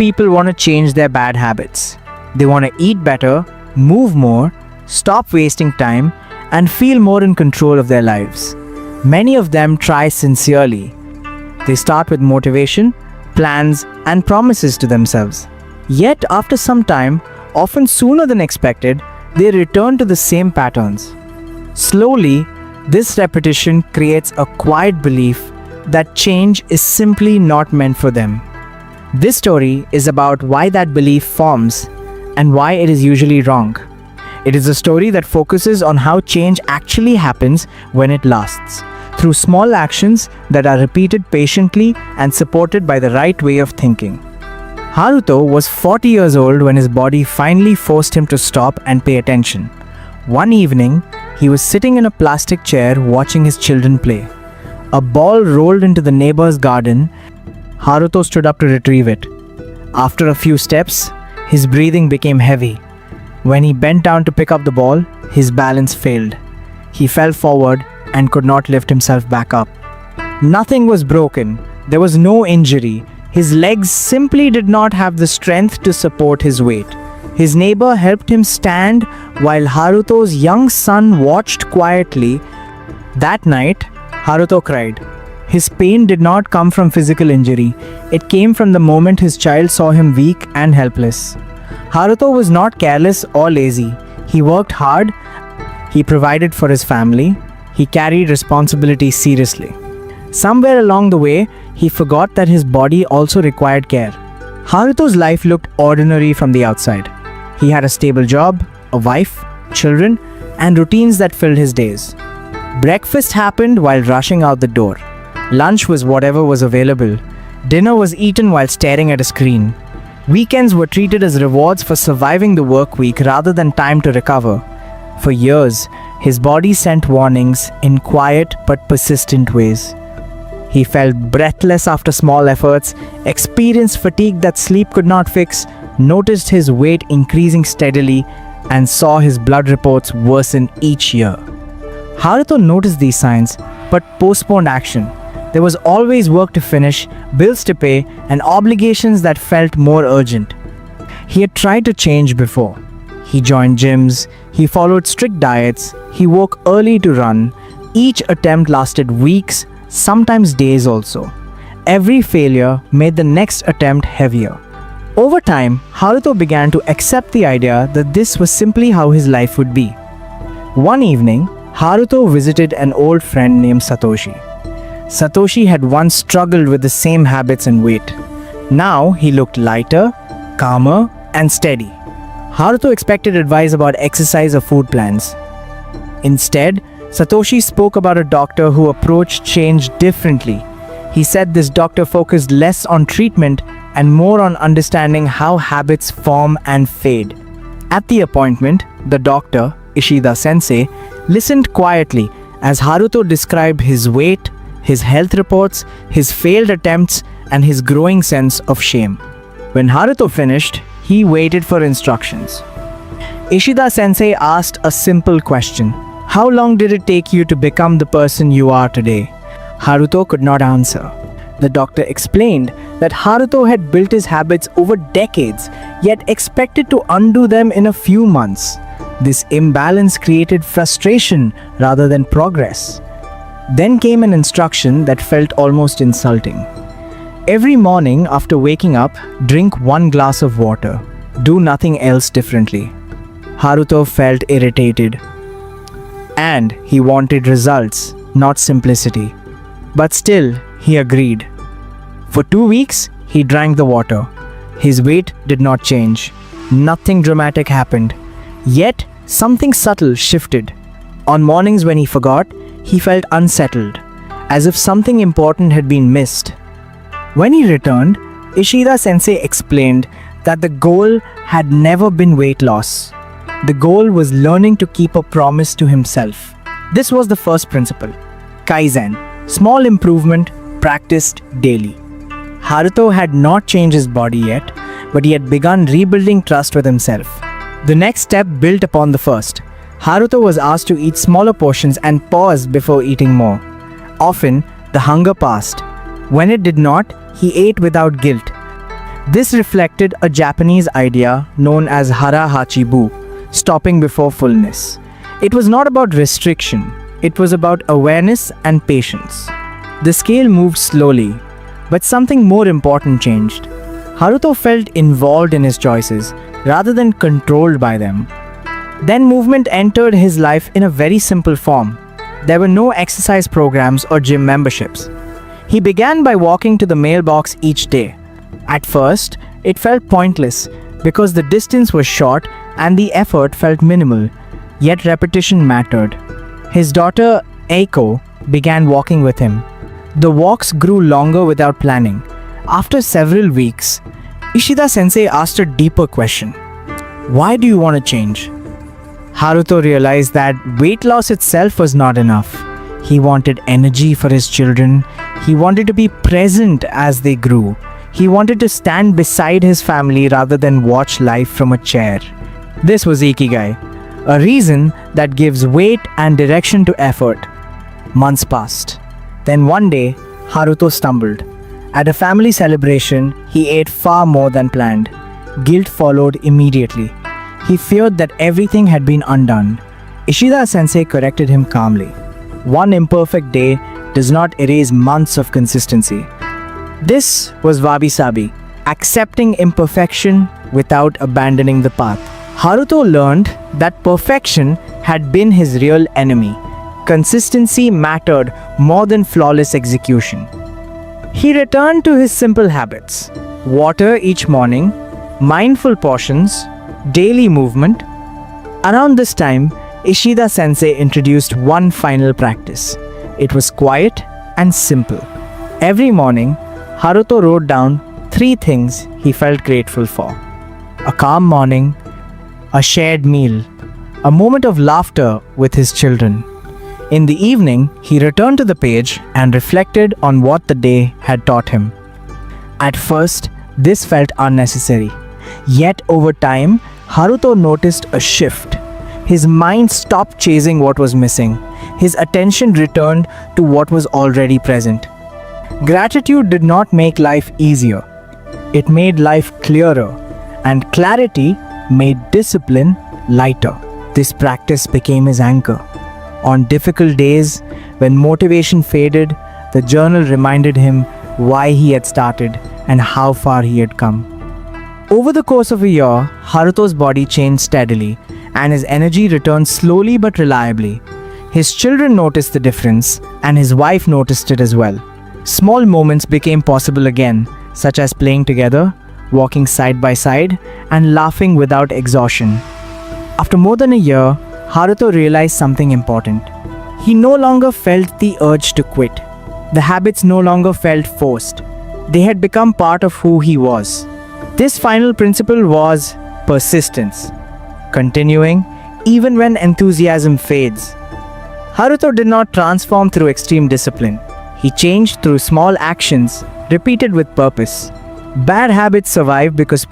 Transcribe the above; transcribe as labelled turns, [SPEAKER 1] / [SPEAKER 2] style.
[SPEAKER 1] people want to change their bad habits. They want to eat better, move more, stop wasting time, and feel more in control of their lives. Many of them try sincerely. They start with motivation, plans, and promises to themselves. Yet, after some time, often sooner than expected, they return to the same patterns. Slowly, this repetition creates a quiet belief that change is simply not meant for them. This story is about why that belief forms and why it is usually wrong. It is a story that focuses on how change actually happens when it lasts, through small actions that are repeated patiently and supported by the right way of thinking. Haruto was 40 years old when his body finally forced him to stop and pay attention. One evening, he was sitting in a plastic chair watching his children play. A ball rolled into the neighbor's garden. Haruto stood up to retrieve it. After a few steps, his breathing became heavy. When he bent down to pick up the ball, his balance failed. He fell forward and could not lift himself back up. Nothing was broken. There was no injury. His legs simply did not have the strength to support his weight. His neighbor helped him stand while Haruto's young son watched quietly. That night, Haruto cried. His pain did not come from physical injury. It came from the moment his child saw him weak and helpless. Haruto was not careless or lazy. He worked hard. He provided for his family. He carried responsibility seriously. Somewhere along the way, he forgot that his body also required care. Haruto's life looked ordinary from the outside. He had a stable job, a wife, children, and routines that filled his days. Breakfast happened while rushing out the door. Lunch was whatever was available. Dinner was eaten while staring at a screen. Weekends were treated as rewards for surviving the work week rather than time to recover. For years, his body sent warnings in quiet but persistent ways. He felt breathless after small efforts, experienced fatigue that sleep could not fix, noticed his weight increasing steadily, and saw his blood reports worsen each year. Haruto noticed these signs, but postponed action. There was always work to finish, bills to pay, and obligations that felt more urgent. He had tried to change before. He joined gyms, he followed strict diets, he woke early to run. Each attempt lasted weeks, sometimes days also. Every failure made the next attempt heavier. Over time, Haruto began to accept the idea that this was simply how his life would be. One evening, Haruto visited an old friend named Satoshi. Satoshi had once struggled with the same habits and weight. Now he looked lighter, calmer, and steady. Haruto expected advice about exercise or food plans. Instead, Satoshi spoke about a doctor who approached change differently. He said this doctor focused less on treatment and more on understanding how habits form and fade. At the appointment, the doctor, Ishida Sensei, listened quietly as Haruto described his weight, his health reports, his failed attempts, and his growing sense of shame. When Haruto finished, he waited for instructions. Ishida Sensei asked a simple question. How long did it take you to become the person you are today? Haruto could not answer. The doctor explained that Haruto had built his habits over decades, yet expected to undo them in a few months. This imbalance created frustration rather than progress. Then came an instruction that felt almost insulting. Every morning after waking up, drink 1 glass of water. Do nothing else differently. Haruto felt irritated. And he wanted results, not simplicity. But still, he agreed. For 2 weeks, he drank the water. His weight did not change. Nothing dramatic happened. Yet, something subtle shifted. On mornings when he forgot, he felt unsettled, as if something important had been missed. When he returned, Ishida Sensei explained that the goal had never been weight loss. The goal was learning to keep a promise to himself. This was the first principle. Kaizen, small improvement practiced daily. Haruto had not changed his body yet, but he had begun rebuilding trust with himself. The next step built upon the first. Haruto was asked to eat smaller portions and pause before eating more. Often, the hunger passed. When it did not, he ate without guilt. This reflected a Japanese idea known as hara hachibu, stopping before fullness. It was not about restriction, it was about awareness and patience. The scale moved slowly, but something more important changed. Haruto felt involved in his choices rather than controlled by them. Then movement entered his life in a very simple form. There were no exercise programs or gym memberships. He began by walking to the mailbox each day. At first, it felt pointless because the distance was short and the effort felt minimal, yet repetition mattered. His daughter, Eiko, began walking with him. The walks grew longer without planning. After several weeks, Ishida-sensei asked a deeper question. Why do you want to change? Haruto realized that weight loss itself was not enough. He wanted energy for his children. He wanted to be present as they grew. He wanted to stand beside his family rather than watch life from a chair. This was Ikigai, a reason that gives weight and direction to effort. Months passed. Then one day, Haruto stumbled. At a family celebration, he ate far more than planned. Guilt followed immediately. He feared that everything had been undone. Ishida-sensei corrected him calmly. One imperfect day does not erase months of consistency. This was Wabi-Sabi, accepting imperfection without abandoning the path. Haruto learned that perfection had been his real enemy. Consistency mattered more than flawless execution. He returned to his simple habits: water each morning, mindful portions, daily movement. Around this time, Ishida-sensei introduced one final practice. It was quiet and simple. Every morning, Haruto wrote down 3 things he felt grateful for: a calm morning, a shared meal, a moment of laughter with his children. In the evening, he returned to the page and reflected on what the day had taught him. At first, this felt unnecessary. Yet over time, Haruto noticed a shift. His mind stopped chasing what was missing. His attention returned to what was already present. Gratitude did not make life easier. It made life clearer, and clarity made discipline lighter. This practice became his anchor. On difficult days, when motivation faded, the journal reminded him why he had started and how far he had come. Over the course of a year, Haruto's body changed steadily, and his energy returned slowly but reliably. His children noticed the difference, and his wife noticed it as well. Small moments became possible again, such as playing together, walking side by side, and laughing without exhaustion. After more than a year, Haruto realized something important. He no longer felt the urge to quit. The habits no longer felt forced. They had become part of who he was. This final principle was persistence, continuing even when enthusiasm fades. Haruto did not transform through extreme discipline. He changed through small actions repeated with purpose. Bad habits survive because